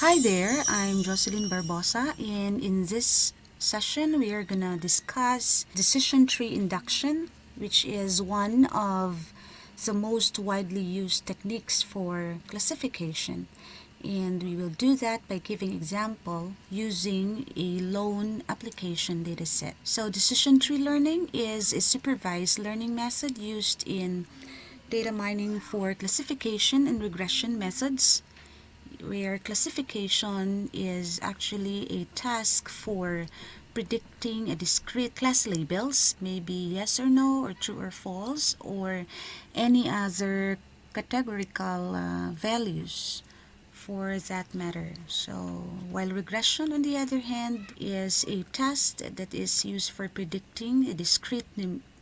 Hi there, I'm Jocelyn Barbosa, and in this session we are gonna discuss decision tree induction, which is one of the most widely used techniques for classification. And we will do that by giving example using a loan application dataset. So decision tree learning is a supervised learning method used in data mining for classification and regression methods, where classification is actually a task for predicting a discrete class labels, maybe yes or no, or true or false, or any other categorical values for that matter. So, while regression, on the other hand, is a task that is used for predicting a discrete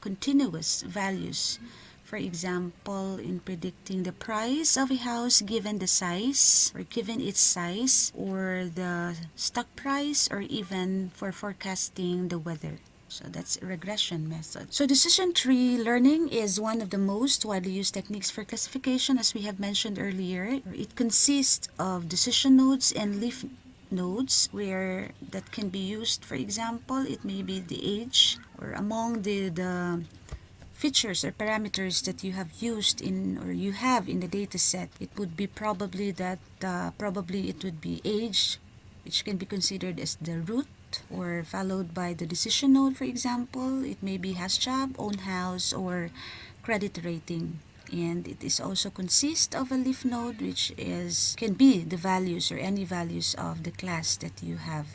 continuous values. For example, in predicting the price of a house given the size or given its size, or the stock price, or even for forecasting the weather. So that's a regression method. So decision tree learning is one of the most widely used techniques for classification, as we have mentioned earlier. It consists of decision nodes and leaf nodes where that can be used. For example, it may be the age, or among the features or parameters that you have used in, or you have in the data set. It would be probably that probably it would be age, which can be considered as the root, or followed by the decision node. For example, it may be has job, own house, or credit rating. And it is also consist of a leaf node, which is can be the values or any values of the class that you have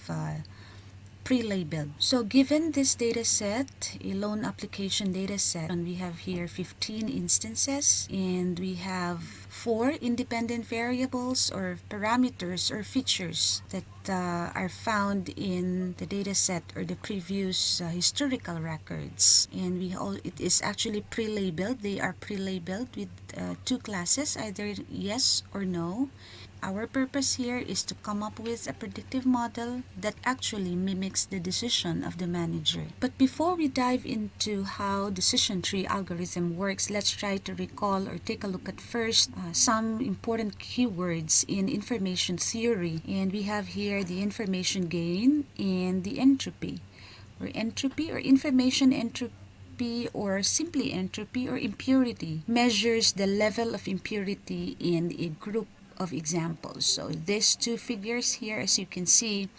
pre-labeled. So given this data set, a loan application data set, and we have here 15 instances, and we have 4 independent variables or parameters or features that are found in the data set or the previous historical records. And it is actually pre-labeled. They are pre-labeled with 2 classes, either yes or no. Our purpose here is to come up with a predictive model that actually mimics the decision of the manager. But before we dive into how decision tree algorithm works, let's try to recall or take a look at first some important keywords in information theory. And we have here the information gain and the entropy, or information entropy, or simply entropy, or impurity, measures the level of impurity in a group of examples. So these two figures here, as you can see,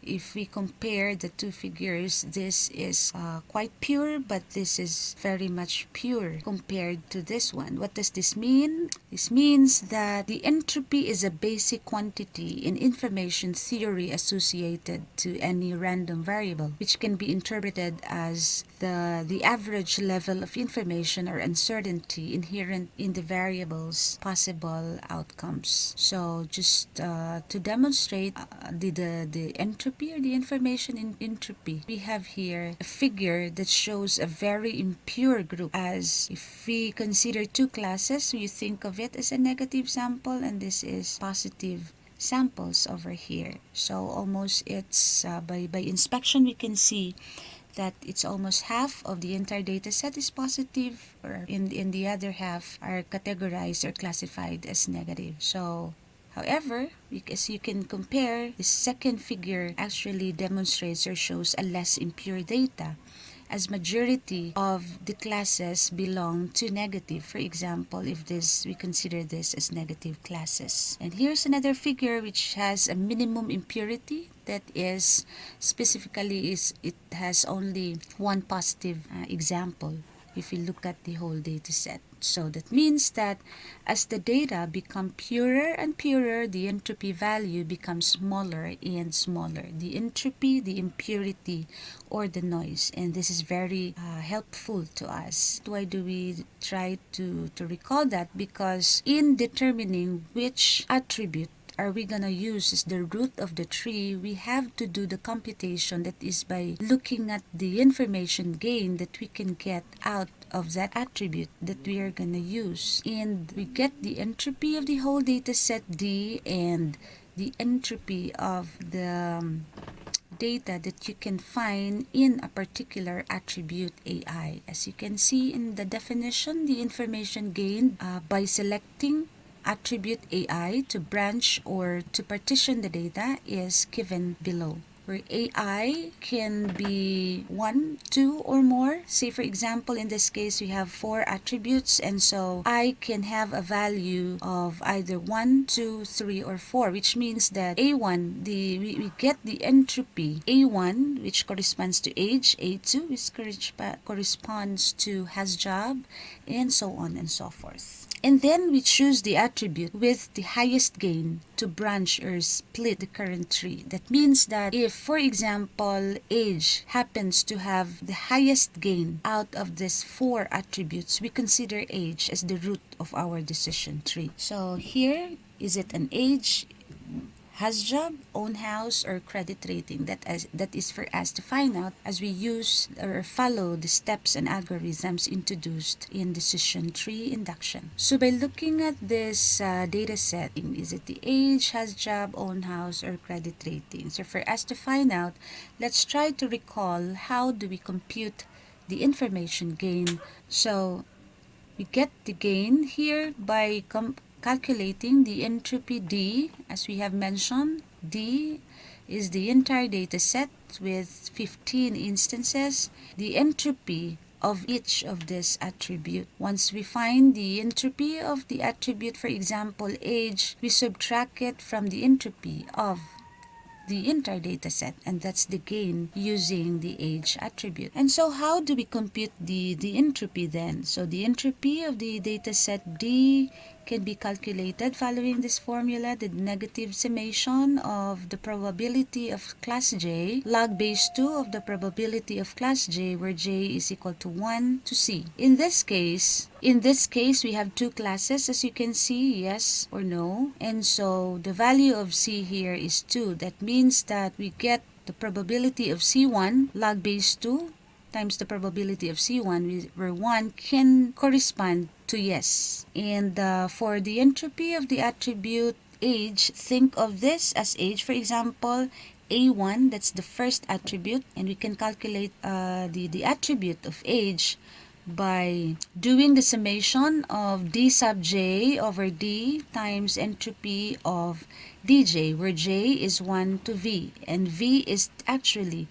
if we compare the two figures, this is quite pure, but this is very much pure compared to this one. What does this mean? This means that the entropy is a basic quantity in information theory associated to any random variable, which can be interpreted as the average level of information or uncertainty inherent in the variable's possible outcomes. So just to demonstrate the entropy, or the information in entropy, we have here a figure that shows a very impure group. As if we consider 2 classes, you think of it as a negative sample, and this is positive samples over here. So almost it's by inspection we can see that it's almost half of the entire data set is positive, or in the other half are categorized or classified as negative. So however, as you can compare, the second figure actually demonstrates or shows a less impure data, as majority of the classes belong to negative. For example, if we consider this as negative classes. And here's another figure which has a minimum impurity, that is specifically it has only one positive example if you look at the whole data set. So that means that as the data become purer and purer, the entropy value becomes smaller and smaller. The entropy, the impurity, or the noise. And this is very helpful to us. Why do we try to recall that? Because in determining which attribute are we gonna use as the root of the tree, we have to do the computation, that is by looking at the information gain that we can get out of that attribute that we are gonna use. And we get the entropy of the whole data set D, and the entropy of the data that you can find in a particular attribute AI. As you can see in the definition, the information gained by selecting attribute AI to branch or to partition the data is given below, where AI can be 1, 2, or more. Say for example, in this case, we have 4 attributes, and so I can have a value of either 1, 2, 3, or 4, which means that A1, we get the entropy A1, which corresponds to age, A2, which corresponds to has job, and so on and so forth. And then we choose the attribute with the highest gain to branch or split the current tree. That means that if, for example, age happens to have the highest gain out of these 4 attributes, we consider age as the root of our decision tree. So here, is it an age, has job, own house, or credit rating? That is for us to find out as we use or follow the steps and algorithms introduced in decision tree induction. So by looking at this data set, is it the age, has job, own house, or credit rating? So for us to find out, let's try to recall how do we compute the information gain. So we get the gain here by calculating the entropy D. As we have mentioned, D is the entire data set with 15 instances. The entropy of each of this attribute. Once we find the entropy of the attribute, for example, age, we subtract it from the entropy of the entire data set, and that's the gain using the age attribute. And so how do we compute the entropy then? So the entropy of the data set D can be calculated following this formula, the negative summation of the probability of class J log base 2 of the probability of class J, where J is equal to 1 to C. In this case, we have 2 classes, as you can see, yes or no. And so the value of C here is 2. That means that we get the probability of C1 log base 2 times the probability of C1, where 1 can correspond to yes. And for the entropy of the attribute age, think of this as age. For example, A1, that's the first attribute, and we can calculate the attribute of age by doing the summation of d sub j over d times entropy of dj, where j is 1 to v, and v is actually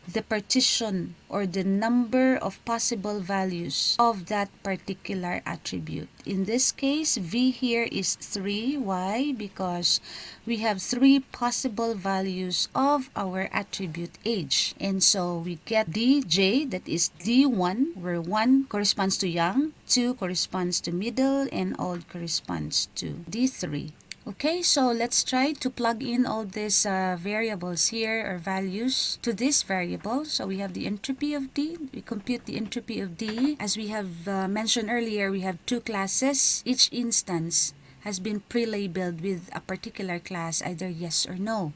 the partition or the number of possible values of that particular attribute. In this case, v here is 3. Why? Because we have 3 possible values of our attribute age. And so we get dj, that is d1, where 1 corresponds to young, 2 corresponds to middle, and old corresponds to d3. Okay, so let's try to plug in all these variables here, or values, to this variable. So we have the entropy of D. We compute the entropy of D. As we have mentioned earlier, we have 2 classes. Each instance has been pre-labeled with a particular class, either yes or no.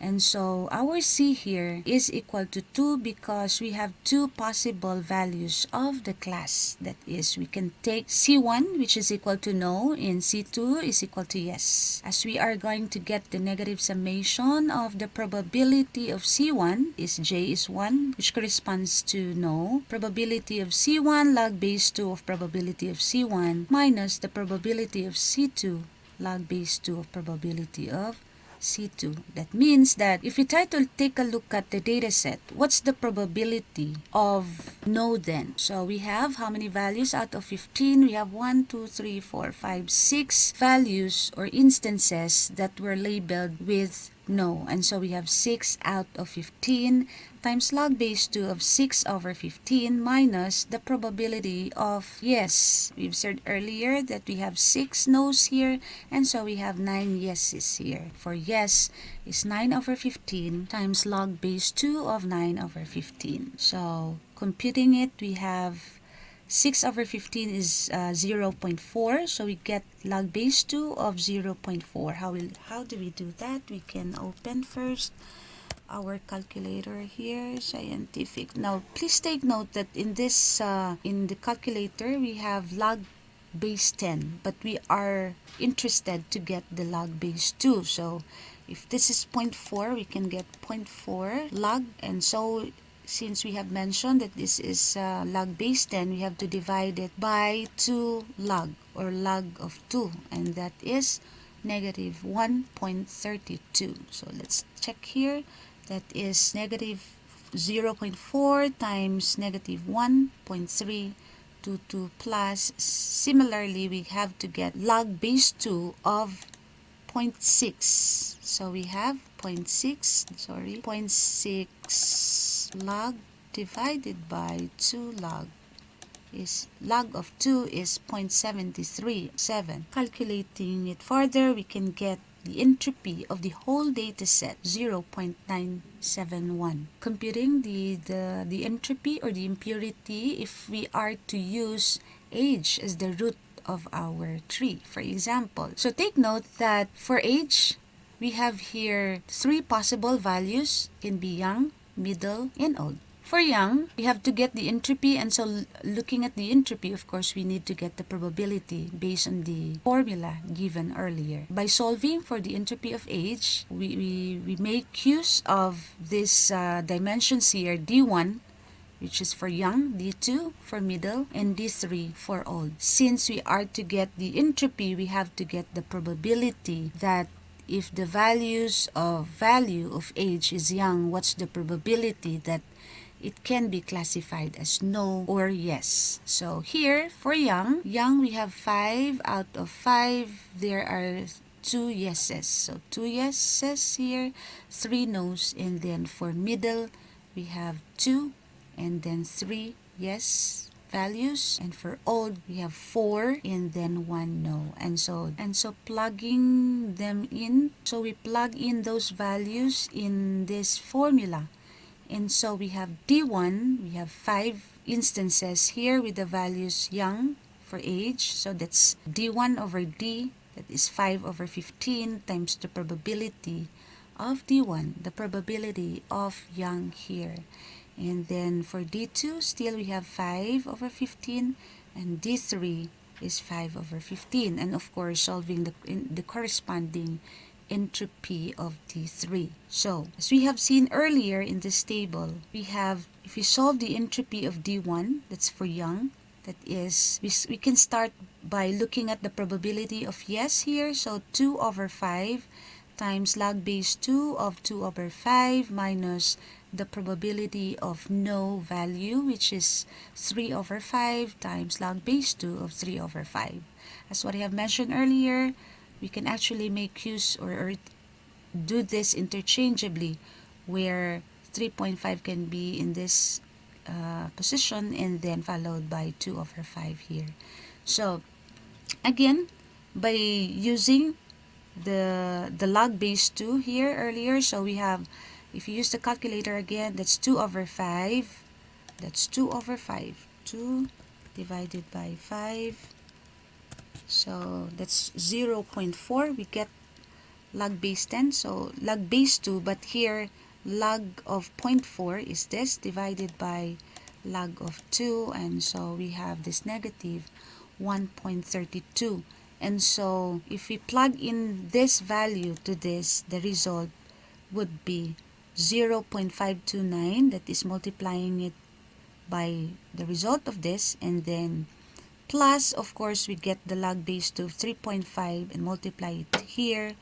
And so our C here is equal to 2 because we have 2 possible values of the class. That is, we can take C1, which is equal to no, and C2 is equal to yes. As we are going to get the negative summation of the probability of C1 is J is 1, which corresponds to no. Probability of C1 log base 2 of probability of C1 minus the probability of C2 log base 2 of probability of C2. That means that if we try to take a look at the data set, what's the probability of no then? So we have how many values out of 15? We have 1, 2, 3, 4, 5, 6 values or instances that were labeled with no. And so we have 6 out of 15 times log base 2 of 6 over 15 minus the probability of yes. We've said earlier that we have 6 no's here, and so we have 9 yeses here. For yes is 9 over 15 times log base 2 of 9 over 15. So computing it, we have 6 over 15 is 0.4, so we get log base 2 of 0.4. How do we do that? We can open first our calculator here, scientific. Now please take note that in this in the calculator we have log base 10, but we are interested to get the log base 2. So if this is 0.4, we can get 0.4 log, and so since we have mentioned that this is log base 10, we have to divide it by 2 log or log of 2, and that is negative 1.32. So let's check here. That is negative 0.4 times negative 1.322 plus. Similarly, we have to get log base 2 of 0.6. So we have 0.6 log divided by 2 log is log of 2 is 0.737. Calculating it further, we can get the entropy of the whole data set 0.971. Computing the entropy or the impurity if we are to use age as the root of our tree, for example. So take note that for age, we have here 3 possible values. Can be young, middle, and old. For young, we have to get the entropy, and so looking at the entropy, of course, we need to get the probability based on the formula given earlier. By solving for the entropy of age, we make use of this dimensions here, D1, which is for young, D2 for middle, and D3 for old. Since we are to get the entropy, we have to get the probability that if the value of age is young, what's the probability that it can be classified as no or yes. So here for young we have 5 out of 5. There are 2 yeses. So 2 yeses here, 3 no's, and then for middle we have 2 and then 3 yes values, and for old we have 4 and then 1 no, and so plugging them in. So we plug in those values in this formula, and so we have D1, we have 5 instances here with the values young for age, so that's D1 over D, that is 5 over 15 times the probability of D1, the probability of young here. And then for D2, still we have 5 over 15, and D3 is 5 over 15. And of course, solving the corresponding entropy of D3. So, as we have seen earlier in this table, we have, if we solve the entropy of D1, that's for young, that is, we can start by looking at the probability of yes here. So, 2 over 5 times log base 2 of 2 over 5 minus the probability of no value, which is 3 over 5 times log base 2 of 3 over 5. As what I have mentioned earlier, we can actually make use or do this interchangeably, where 3.5 can be in this position and then followed by 2 over 5 here. So again, by using the log base 2 here earlier, so we have, if you use the calculator again, that's 2 over 5. That's 2 over 5. 2 divided by 5. So that's 0.4. We get log base 10. So log base 2, but here log of 0.4 is this divided by log of 2. And so we have this negative 1.32. And so if we plug in this value to this, the result would be 0.529. That is multiplying it by the result of this, and then plus, of course, we get the log base to 3.5 and multiply it here,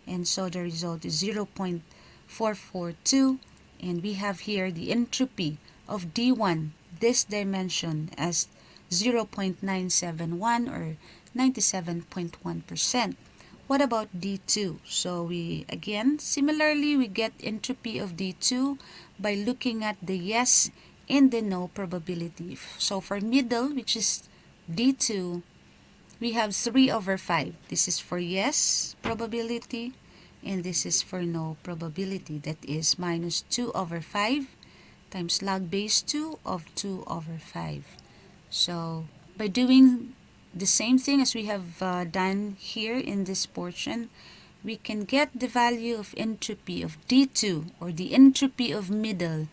and so the result is 0.442, and we have here the entropy of D1, this dimension, as 0.971 or 97.1%. What about D2? So we, again, similarly, we get entropy of D2 by looking at the yes and the no probability. So for middle, which is D2, we have 3 over 5. This is for yes probability, and this is for no probability. That is minus 2 over 5 times log base 2 of 2 over 5. So by doing the same thing as we have done here in this portion, we can get the value of entropy of D2 or the entropy of middle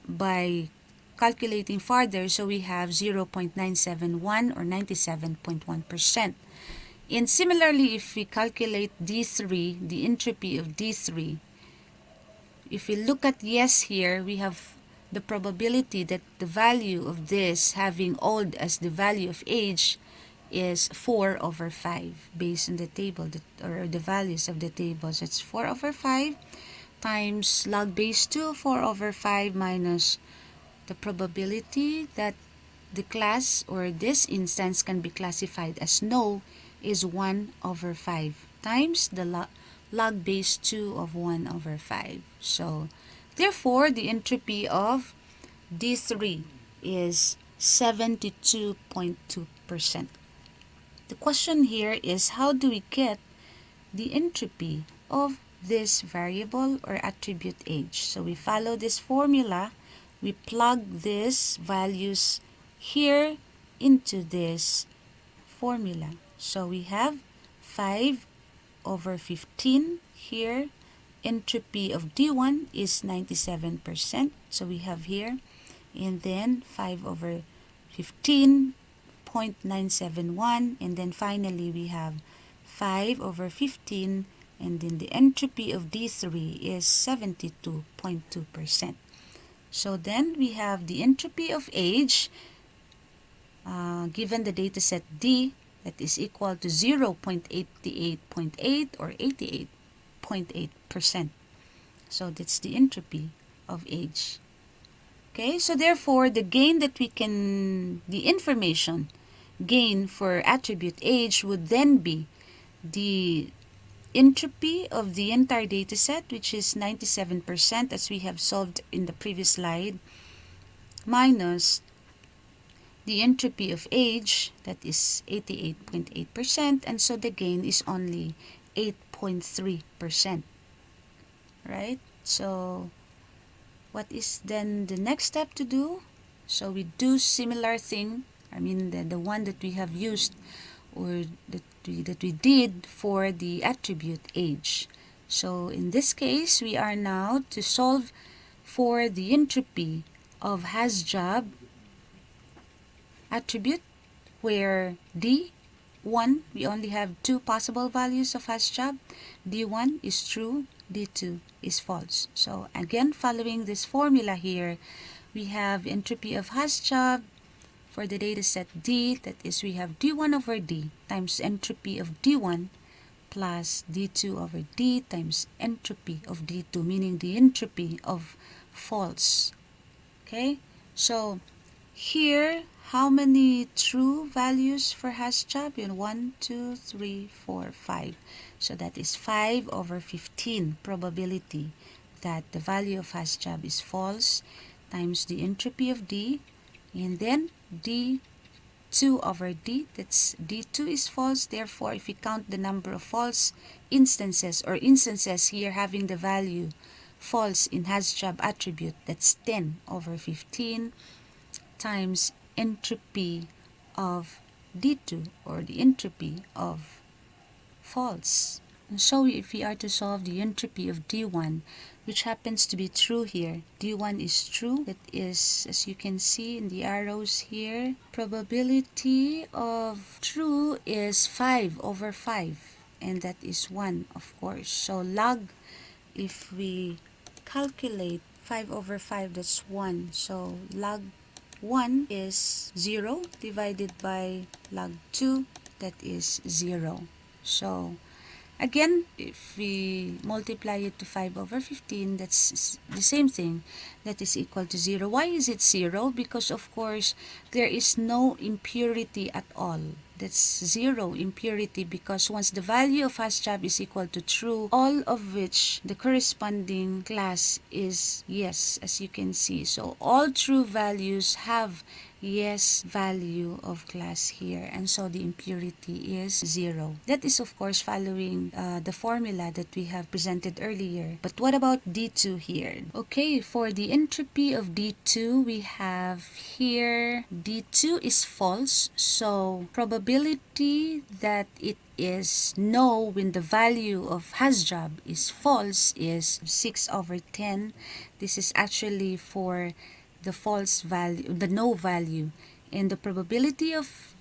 by calculating further. So we have 0.971 or 97.1%. And similarly, if we calculate D3, the entropy of D3, if we look at yes here, we have the probability that the value of this, having old as the value of age, is 4 over 5 based on the table or the values of the table. So it's 4 over 5 times log base 2, 4 over 5 minus the probability that the class or this instance can be classified as no is 1 over 5 times the log base 2 of 1 over 5. So therefore, the entropy of D3 is 72.2%. The question here is, how do we get the entropy of this variable or attribute age? So we follow this formula. We plug these values here into this formula. So we have 5 over 15 here. Entropy of D1 is 97%. So we have here, and then 5 over 15, 0.971, and then finally we have 5 over 15, and then the entropy of D3 is 72.2%. So then we have the entropy of age given the dataset D, that is equal to 0.88.8 or 88.8%. So that's the entropy of age. Okay, so therefore the gain that the information gain for attribute age would then be the entropy of the entire dataset, which is 97% as we have solved in the previous slide, minus the entropy of age, that is 88.8%, and so the gain is only 8.3%. Right? So what is then the next step to do? So we do similar thing, the one that we have used or that we did for the attribute age. So in this case, we are now to solve for the entropy of has-job attribute, where D1, we only have two possible values of has-job. D1 is true, D2 is false. So again, following this formula here, we have entropy of has-job for the dataset D, that is we have D1 over D times entropy of D1 plus D2 over D times entropy of D2, meaning the entropy of false. Okay, so here, how many true values for has-job? 1, 2, 3, 4, 5. So that is 5 over 15 probability that the value of has-job is false times the entropy of D, and then D2 over D, that's D2 is false. Therefore, if we count the number of false instances or instances here having the value false in has-job attribute, that's 10 over 15 times entropy of D2 or the entropy of false. And so if we are to solve the entropy of D1, which happens to be true here, D1 is true. That is, as you can see in the arrows here, probability of true is 5 over 5, and that is 1, of course. So log, if we calculate 5 over 5, that's 1. So log 1 is 0 divided by log 2, that is 0. So again, if we multiply it to 5 over 15, that's the same thing. That is equal to 0. Why is it 0? Because, of course, there is no impurity at all. That's 0 impurity, because once the value of has-job is equal to true, all of which the corresponding class is yes, as you can see. So all true values have yes value of class here, and so the impurity is 0. That is, of course, following the formula that we have presented earlier. But what about D2 here? Okay, for the entropy of D2, we have here D2 is false, so probability that it is no when the value of has-job is false is 6 over 10. This is actually for the false value, the no value, and the probability of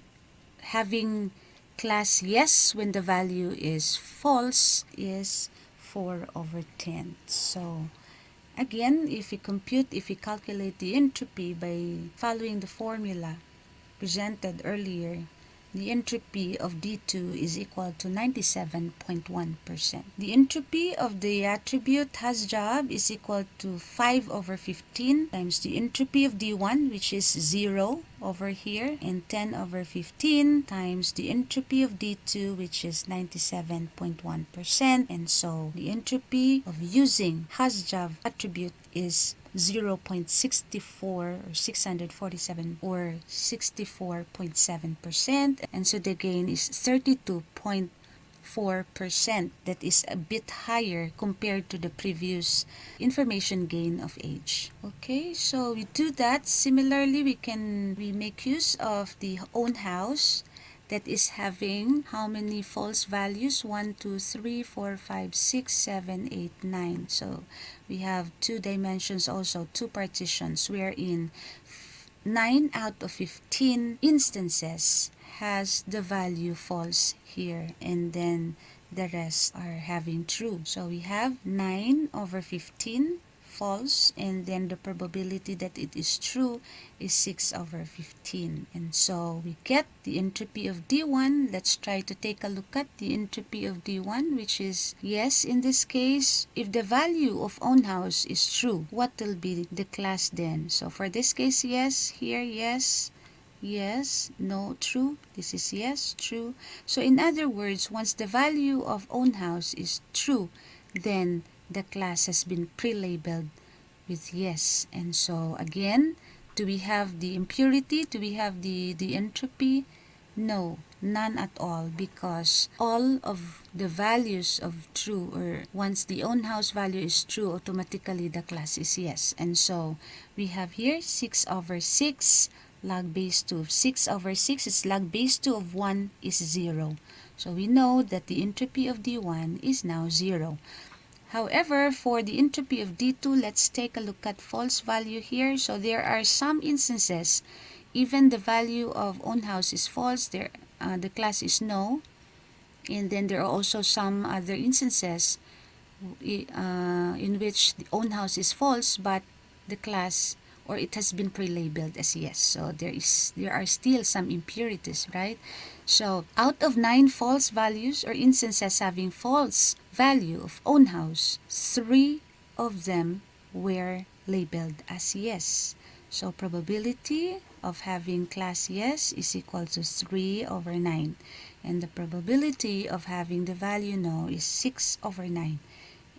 having class yes when the value is false is 4 over 10. So again, if we calculate the entropy by following the formula presented earlier, the entropy of D2 is equal to 97.1%. The entropy of the attribute hasJob is equal to 5 over 15 times the entropy of D1, which is 0 over here, and 10 over 15 times the entropy of D2, which is 97.1%. And so the entropy of using hasJob attribute is 0.64 or 647 or 64.7%, and so the gain is 32.4%. That is a bit higher compared to the previous information gain of age. Okay, so we do that. Similarly, we make use of the own house that is having how many false values? 1, 2, 3, 4, 5, 6, 7, 8, 9. So we have 2 dimensions also, 2 partitions, wherein 9 out of 15 instances has the value false here, and then the rest are having true. So we have 9 over 15 false, and then the probability that it is true is 6 over 15. And so we get the entropy of D1. Let's try to take a look at the entropy of D1, which is yes in this case. If the value of own house is true, what will be the class then? So for this case, yes, here, yes, yes, no, true. This is yes, true. So in other words, once the value of own house is true, then the class has been pre-labeled with yes. And so again, do we have the impurity? Do we have the entropy? No, none at all, because all of the values of true, or once the own house value is true, automatically the class is yes. And so we have here 6 over 6 log base 2 of 6 over 6 is log base 2 of 1 is 0. So we know that the entropy of D1 is now 0. However, for the entropy of D2, let's take a look at false value here. So there are some instances, even the value of own house is false, the class is no. And then there are also some other instances in which the own house is false, but the class, or it has been pre-labeled as yes. So there are still some impurities, right? So out of 9 false values or instances having false value of own house, 3 of them were labeled as yes. So probability of having class yes is equal to 3 over 9. And the probability of having the value no is 6 over 9.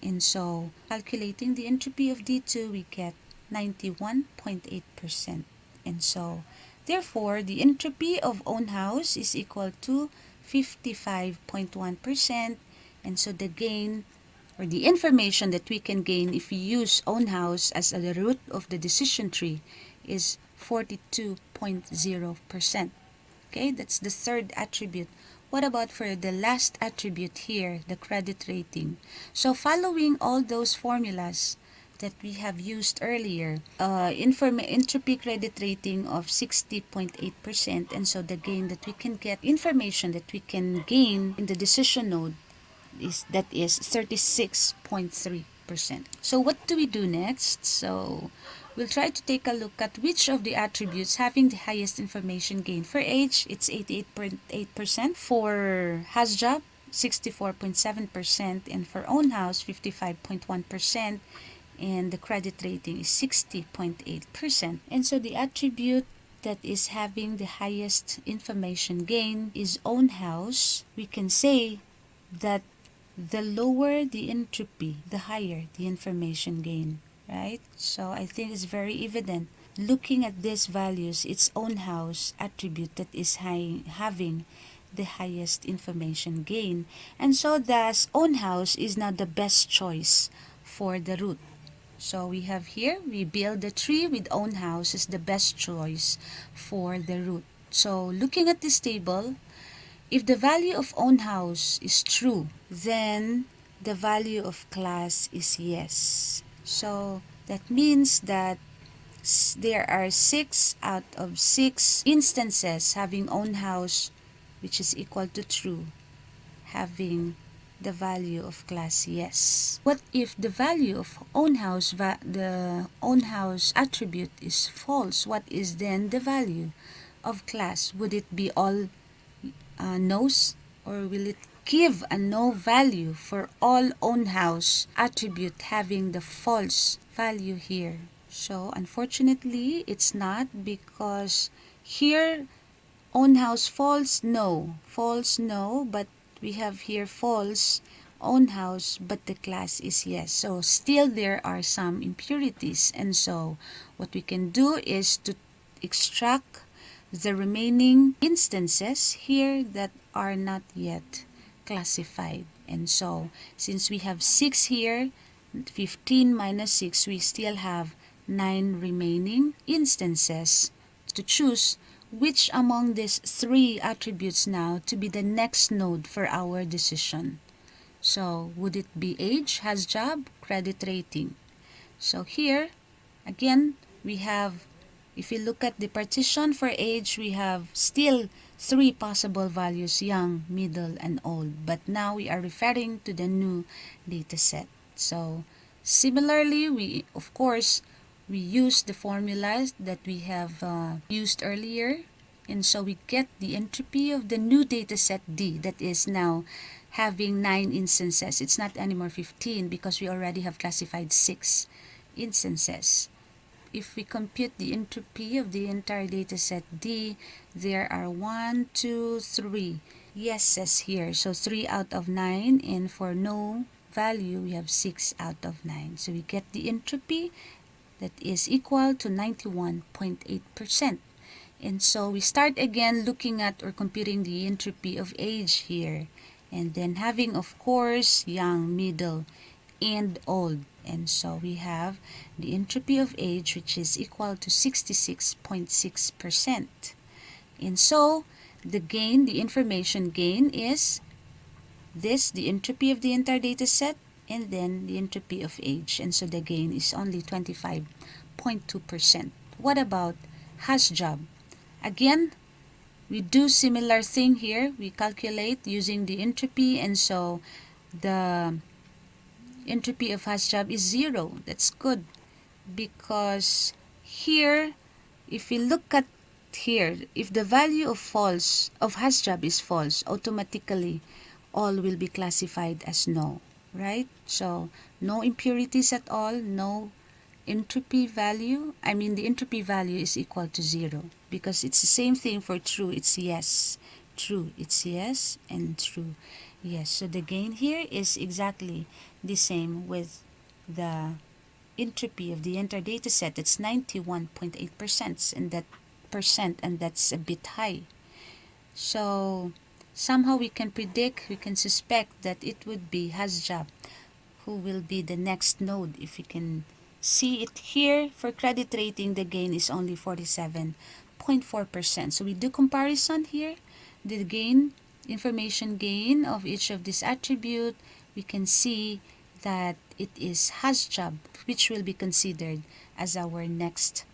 And so calculating the entropy of D2, we get 91.8%. And so therefore, the entropy of own house is equal to 55.1%. And so the gain, or the information that we can gain if we use own house as the root of the decision tree, is 42.0%. Okay, that's the third attribute. What about for the last attribute here, the credit rating? So following all those formulas that we have used earlier, entropy credit rating of 60.8%, and so the gain that we can get, information that we can gain in the decision node is 36.3%. So what do we do next? So we'll try to take a look at which of the attributes having the highest information gain. For age, it's 88.8%. For hasJob, 64.7%. And for own house, 55.1%. And the credit rating is 60.8%. And so the attribute that is having the highest information gain is own house. We can say that the lower the entropy, the higher the information gain, right? So I think it's very evident. Looking at these values, it's own house attribute that is having the highest information gain. And so thus, own house is now the best choice for the root. So we have here, we build the tree with own house is the best choice for the root. So looking at this table, if the value of own house is true, then the value of class is yes. So that means that there are 6 out of 6 instances having own house, which is equal to true, having the value of class yes. What if the value of own house, the own house attribute is false? What is then the value of class? Would it be all no's, or will it give a no value for all own house attribute having the false value here? So unfortunately, it's not, because here own house false no, but we have here false own house, but the class is yes. So still there are some impurities, and so what we can do is to extract the remaining instances here that are not yet classified. And so since we have 6 here, 15 minus 6, we still have 9 remaining instances to choose which among these 3 attributes now to be the next node for our decision. So would it be age, has job, credit rating? So here, again, we have, if you look at the partition for age, we have still 3 possible values: young, middle, and old. But now we are referring to the new data set. So similarly, we use the formulas that we have used earlier, and so we get the entropy of the new data set D, that is now having 9 instances. It's not anymore 15 because we already have classified 6 instances. If we compute the entropy of the entire data set D, there are 1, 2, 3 yeses here. So 3 out of 9, and for no value, we have 6 out of 9. So we get the entropy that is equal to 91.8%. And so we start again looking at or computing the entropy of age here, and then having, of course, young, middle, and old. And so we have the entropy of age, which is equal to 66.6%. And so the gain, the information gain, is this, the entropy of the entire data set, and then the entropy of age. And so the gain is only 25.2%. What about has job? Again, we do similar thing here. We calculate using the entropy, and so the entropy of has job is 0. That's good, because here, if we look at here, if the value of false of has job is false, automatically all will be classified as no, right? So no impurities at all, no entropy value. The entropy value is equal to 0, because it's the same thing for true. It's yes, true, it's yes, and true, yes. So the gain here is exactly the same with the entropy of the entire data set. It's 91.8%, and that's a bit high. So somehow we can predict, we can suspect that it would be has job who will be the next node. If we can see it here, for credit rating, the gain is only 47.4%. So we do comparison here, the gain, information gain of each of this attribute, we can see that it is has job, which will be considered as our next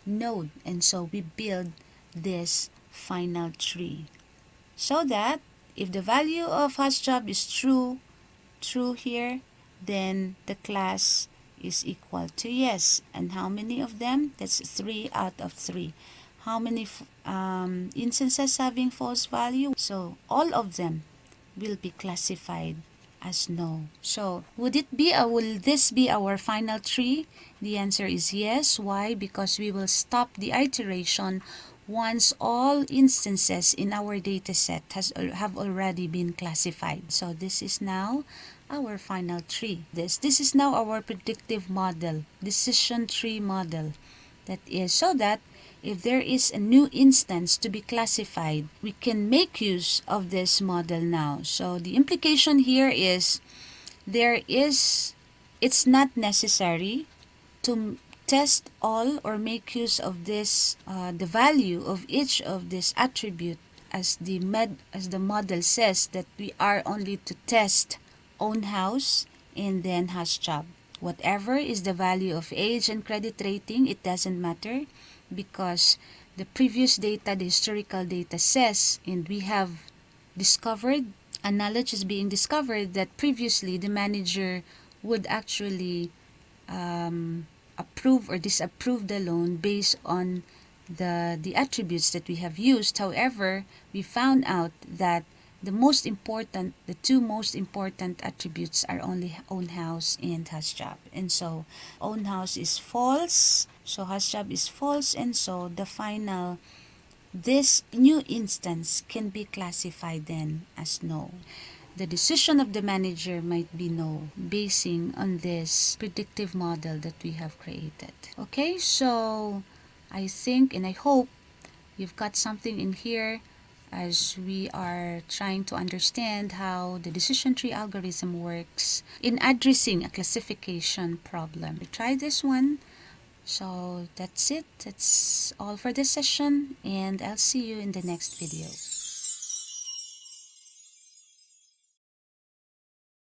node. And so we build this final tree, so that if the value of has job is true here, then the class is equal to yes. And how many of them? That's 3 out of 3. How many instances having false value? So all of them will be classified as no. So will this be our final tree? The answer is yes. Why? Because we will stop the iteration once all instances in our data set have already been classified. So this is now our final tree. This is now our predictive model, decision tree model. That is so that if there is a new instance to be classified, we can make use of this model now. So the implication here is it's not necessary to test all or make use of this the value of each of this attribute, as the model says that we are only to test own house and then has job. Whatever is the value of age and credit rating, it doesn't matter, because the previous data, the historical data says, and we have discovered, a knowledge is being discovered that previously the manager would actually approve or disapprove the loan based on the attributes that we have used. However, we found out that the two most important attributes are only own house and has job. And so own house is false, so has job is false, and so this new instance can be classified then as no. The decision of the manager might be no, basing on this predictive model that we have created. Okay, so I think and I hope you've got something in here as we are trying to understand how the decision tree algorithm works in addressing a classification problem. We try this one. So that's it. That's all for this session, and I'll see you in the next video.